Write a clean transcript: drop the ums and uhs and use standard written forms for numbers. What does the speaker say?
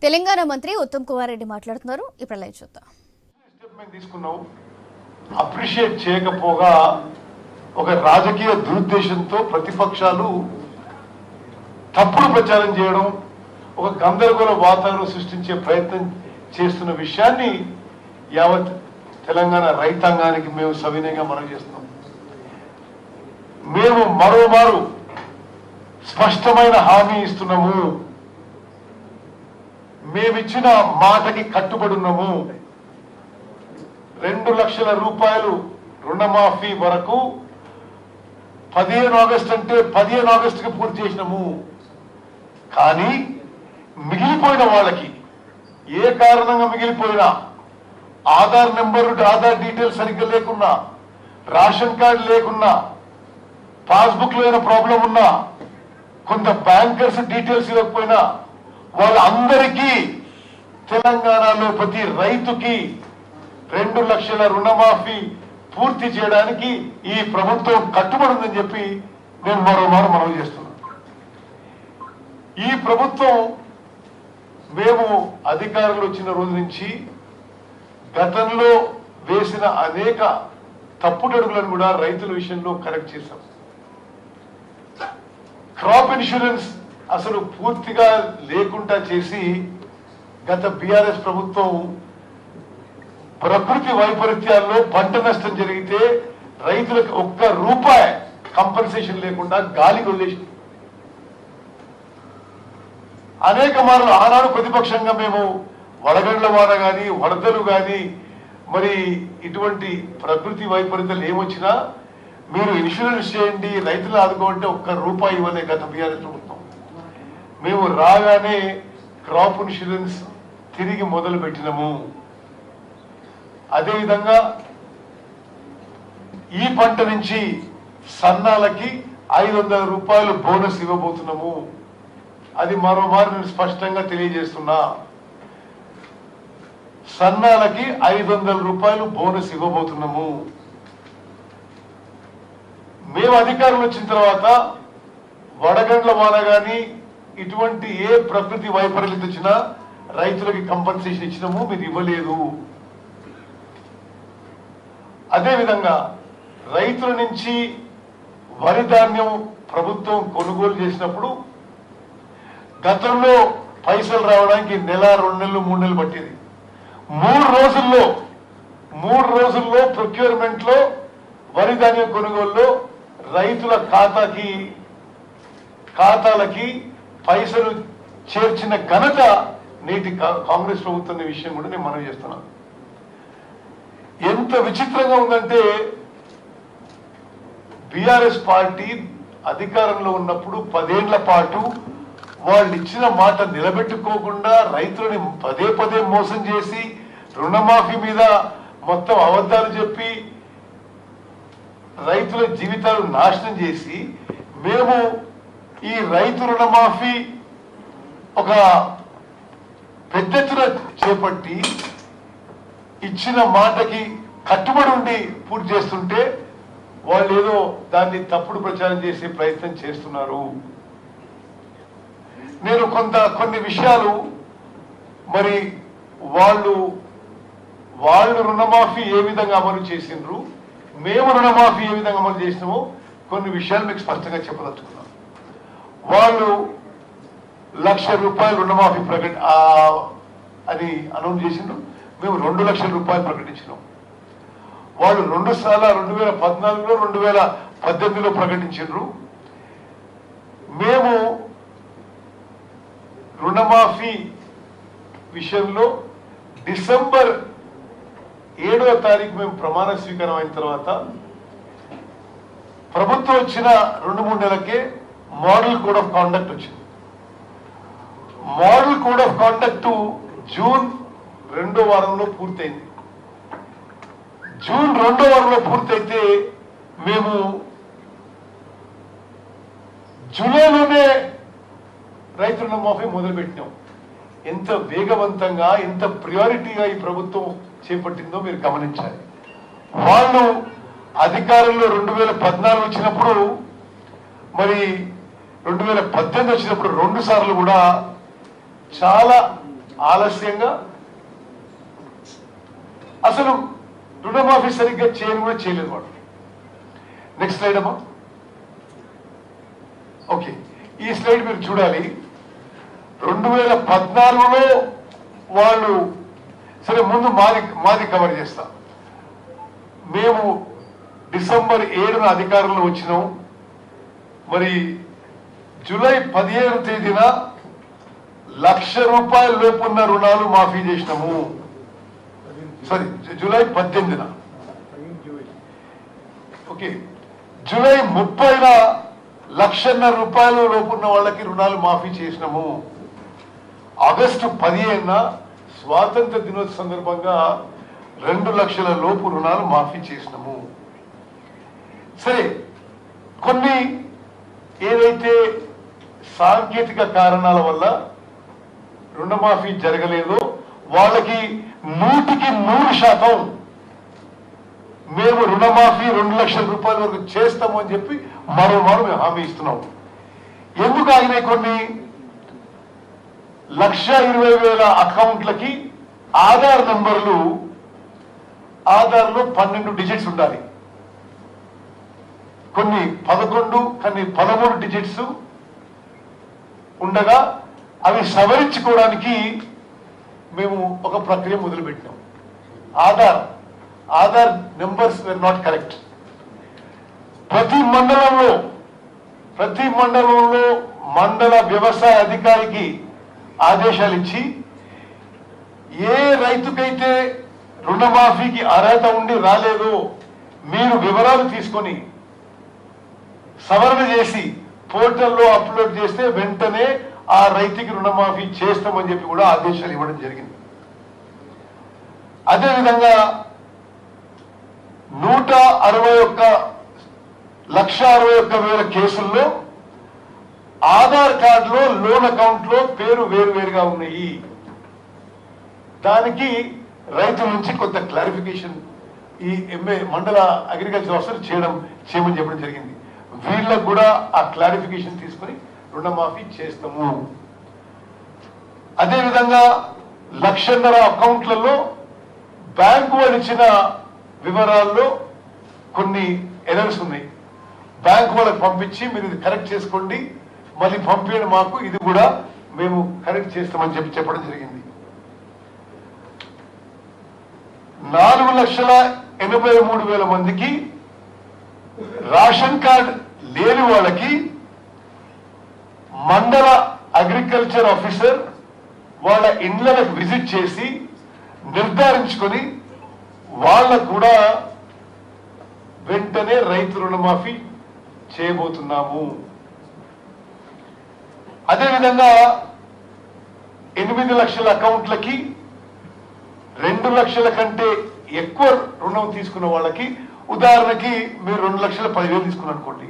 తెలంగాణ మంత్రి ఉత్తమ్ కుమార్ రెడ్డి మాట్లాడుతున్నారు. ఇప్పుడు లైవ్ చూద్దాం. స్టేట్మెంట్ తీసుకున్నాం. అప్రిషియేట్ చేయకపోగా ఒక రాజకీయ దురుద్దేశంతో ప్రతిపక్షాలు తప్పుడు ప్రచారం చేయడం, ఒక గందరగోళ వాతావరణం సృష్టించే ప్రయత్నం చేస్తున్న విషయాన్ని యావత్ తెలంగాణ రైతాంగానికి మేము సవినయంగా మనం చేస్తున్నాం. మేము మరోమారు స్పష్టమైన హామీ ఇస్తున్నాము. మేమిచ్చిన మాటకి కట్టుబడి ఉన్నాము. 2 లక్షల రూపాయలు రుణమాఫీ వరకు 15 ఆగస్టు అంటే 15 ఆగస్టుకి పూర్తి చేసినాము. కానీ మిగిలిపోయిన వాళ్ళకి ఏ కారణంగా మిగిలిపోయినా, ఆధార్ నెంబర్ ఆధార్ డీటెయిల్స్ సరిగ్గా లేకున్నా, రేషన్ కార్డు లేకున్నా, పాస్బుక్ లో ఏమైనా ప్రాబ్లం ఉన్నా, కొంత బ్యాంకర్స్ డీటెయిల్స్ ఇవ్వకపోయినా వాళ్ళందరికీ తెలంగాణలో ప్రతి రైతుకి 2 లక్షల రుణమాఫీ పూర్తి చేయడానికి ఈ ప్రభుత్వం కట్టుబడి ఉందని చెప్పి నేను మరోమారు మనవి చేస్తున్నాను. ఈ ప్రభుత్వం మేము అధికారంలో వచ్చిన రోజు నుంచి గతంలో వేసిన అనేక తప్పుడడుగులను కూడా రైతుల విషయంలో కరెక్ట్ చేశాం. క్రాప్ ఇన్సూరెన్స్ అసలు పూర్తిగా లేకుండా చేసి గత బీఆర్ఎస్ ప్రభుత్వం ప్రకృతి వైపరీత్యాల్లో పంట నష్టం జరిగితే రైతులకు ₹1 కంపెన్సేషన్ లేకుండా గాలికి వదిలేసింది. అనేక మార్లు ఆనాడు ప్రతిపక్షంగా మేము వడగండ్ల వాన కానీ, వరదలు కానీ, మరి ఇటువంటి ప్రకృతి వైపరీత్యాలు ఏమొచ్చినా మీరు ఇన్సూరెన్స్ చేయండి, రైతులు ఆదుకోంటే ₹1 ఇవ్వలే గత బీఆర్ఎస్ ప్రభుత్వం. మేము రాగానే క్రాప్ ఇన్సూరెన్స్ తిరిగి మొదలు పెట్టినాము. అదేవిధంగా ఈ పంట నుంచి సన్నాలకి ₹500 బోనస్ ఇవ్వబోతున్నాము. అది మరోమారు నేను స్పష్టంగా తెలియజేస్తున్నా. సన్నాలకి ₹500 బోనస్ ఇవ్వబోతున్నాము. మేము అధికారులు వచ్చిన తర్వాత వడగండ్ల వాన కానీ ఇటువంటి ఏ ప్రకృతి వైపరీత్యం వచ్చినా రైతులకి కంపెన్సేషన్ ఇచ్చినాము, మీరు ఇవ్వలేదు. అదేవిధంగా రైతుల నుంచి వరి ధాన్యం ప్రభుత్వం కొనుగోలు చేసినప్పుడు గతంలో పైసలు రావడానికి 1 నెల, 2 నెలలు, 3 నెలలు పట్టేది. 3 రోజుల్లో ప్రొక్యూర్మెంట్ లో వరి ధాన్యం కొనుగోలులో రైతుల ఖాతాలకి పైసలు చేర్చిన ఘనత నేటి కాంగ్రెస్ ప్రభుత్వం విషయం కూడా నేను మనవి చేస్తున్నాను. ఎంత విచిత్రంగా ఉందంటే బీఆర్ఎస్ పార్టీ అధికారంలో ఉన్నప్పుడు 10 ఏళ్ల పాటు వాళ్ళు ఇచ్చిన మాట నిలబెట్టుకోకుండా రైతులని పదే మోసం చేసి రుణమాఫీ మీద మొత్తం అబద్ధాలు చెప్పి రైతుల జీవితాలు నాశనం చేసి మేము ఈ రైతు రుణమాఫీ ఒక పెద్ద ఎత్తున చేపట్టి ఇచ్చిన మాటకి కట్టుబడి ఉండి పూర్తి చేస్తుంటే వాళ్ళు ఏదో దాన్ని తప్పుడు ప్రచారం చేసే ప్రయత్నం చేస్తున్నారు. నేను కొన్ని విషయాలు మరి వాళ్ళు రుణమాఫీ ఏ విధంగా అమలు చేసిండ్రు, మేము రుణమాఫీ ఏ విధంగా అమలు చేసినామో కొన్ని విషయాలు మీకు స్పష్టంగా చెప్పదలుచుకున్నాం. వాళ్ళు ₹1,00,000 రుణమాఫీ అని అనౌన్స్ చేసిండ్రు. మేము ₹2 లక్షల ప్రకటించినాం. వాళ్ళు 2 సార్లు 2014లో 2018లో ప్రకటించారు. మేము రుణమాఫీ విషయంలో డిసెంబర్ 7వ తారీఖు మేము ప్రమాణ స్వీకారం అయిన తర్వాత ప్రభుత్వం వచ్చిన 2-3 నెలలకే మోడల్ కోడ్ ఆఫ్ కాండక్ట్ వచ్చింది. Model code of conduct June 2వ వారంలో పూర్తయింది. జూన్ 2వ వారంలో పూర్తయితే మేము జూలైలోనే రైతు రుణమాఫీ మొదలుపెట్టినాం. ఎంత వేగవంతంగా, ఎంత ప్రియారిటీగా ఈ ప్రభుత్వం చేపట్టిందో మీరు గమనించాలి. వాళ్ళు అధికారంలో 2014 వచ్చినప్పుడు, మరి 2018 వచ్చినప్పుడు 2 సార్లు కూడా చాలా ఆలస్యంగా అసలు రుణమాఫీ సరిగ్గా కూడా చేయలేదు వాడు. నెక్స్ట్ స్లైడ్ అమ్మా. ఓకే, ఈ స్లైడ్ మీరు చూడాలి. 2014లో వాళ్ళు సరే ముందు మాది కవర్ చేస్తాం. మేము డిసెంబర్ 7న అధికారంలో వచ్చినాం. మరి జూలై 17వ తేదీన ₹1,00,000 లోపున్న రుణాలు మాఫీ చేసినాము. సారీ, జూలై 18న. ఓకే, జూలై 30న ₹1,50,000 లోపున్న వాళ్ళకి రుణాలు మాఫీ చేసినాము. ఆగస్టు 15న స్వాతంత్ర దినోత్సవ సందర్భంగా 2 లక్షల లోపు రుణాలు మాఫీ చేసినాము. సరే, కొన్ని ఏదైతే సాంకేతిక కారణాల వల్ల రుణమాఫీ జరగలేదో వాళ్ళకి 100% మేము రుణమాఫీ 2 లక్షల రూపాయల వరకు చేస్తాము అని చెప్పి మరోమారు మేము హామీ ఇస్తున్నాం. ఎందుకు ఆగినాయి? కొన్ని 1,20,000 అకౌంట్లకి ఆధార్ నంబర్లు, ఆధార్లో 12 డిజిట్స్ ఉండాలి. కొన్ని 11, కొన్ని 13 డిజిట్స్ ఉండగా అవి సవరించుకోవడానికి మేము ఒక ప్రక్రియ మొదలుపెట్టినాం. Aadhaar numbers were not correct. ప్రతి మండలంలో మండల వ్యవసాయ అధికారికి ఆదేశాలు ఇచ్చి ఏ రైతుకైతే రుణమాఫీకి అర్హత ఉండి రాలేదో మీరు వివరాలు తీసుకొని సవరణ చేసి పోర్టల్లో అప్లోడ్ చేస్తే వెంటనే ఆ రైతుకి రుణమాఫీ చేస్తామని చెప్పి కూడా ఆదేశాలు ఇవ్వడం జరిగింది. అదేవిధంగా 161,61,00,000 కేసుల్లో ఆధార్ కార్డులో లోన్ అకౌంట్ లో పేరు వేరువేరుగా ఉన్నాయి. దానికి రైతుల నుంచి కొంత క్లారిఫికేషన్ ఈ మండల అగ్రికల్చర్ ఆఫీసర్ చేయమని చెప్పడం జరిగింది. వీళ్ళకు కూడా ఆ క్లారిఫికేషన్ తీసుకుని రుణమాఫీ చేస్తాము. అదేవిధంగా 1,50,000 అకౌంట్లలో బ్యాంకు వాళ్ళు ఇచ్చిన వివరాల్లో కొన్ని ఎర్రర్స్ ఉన్నాయి. బ్యాంకు వాళ్ళకి పంపించి మీరు ఇది కరెక్ట్ చేసుకోండి, మళ్ళీ పంపించండి మాకు, ఇది కూడా మేము కరెక్ట్ చేస్తామని చెప్పడం జరిగింది. 4,83,000 మందికి రేషన్ కార్డ్ లేని వాళ్ళకి మండల అగ్రికల్చర్ ఆఫీసర్ వాళ్ళ ఇండ్లకు విజిట్ చేసి నిర్ధారించుకొని వాళ్ళకు కూడా వెంటనే రైతు రుణమాఫీ చేయబోతున్నాము. అదేవిధంగా 8 లక్షల అకౌంట్లకి 2 లక్షల కంటే ఎక్కువ రుణం తీసుకున్న వాళ్ళకి, ఉదాహరణకి మీరు 2,10,000 తీసుకున్నారు అనుకోండి,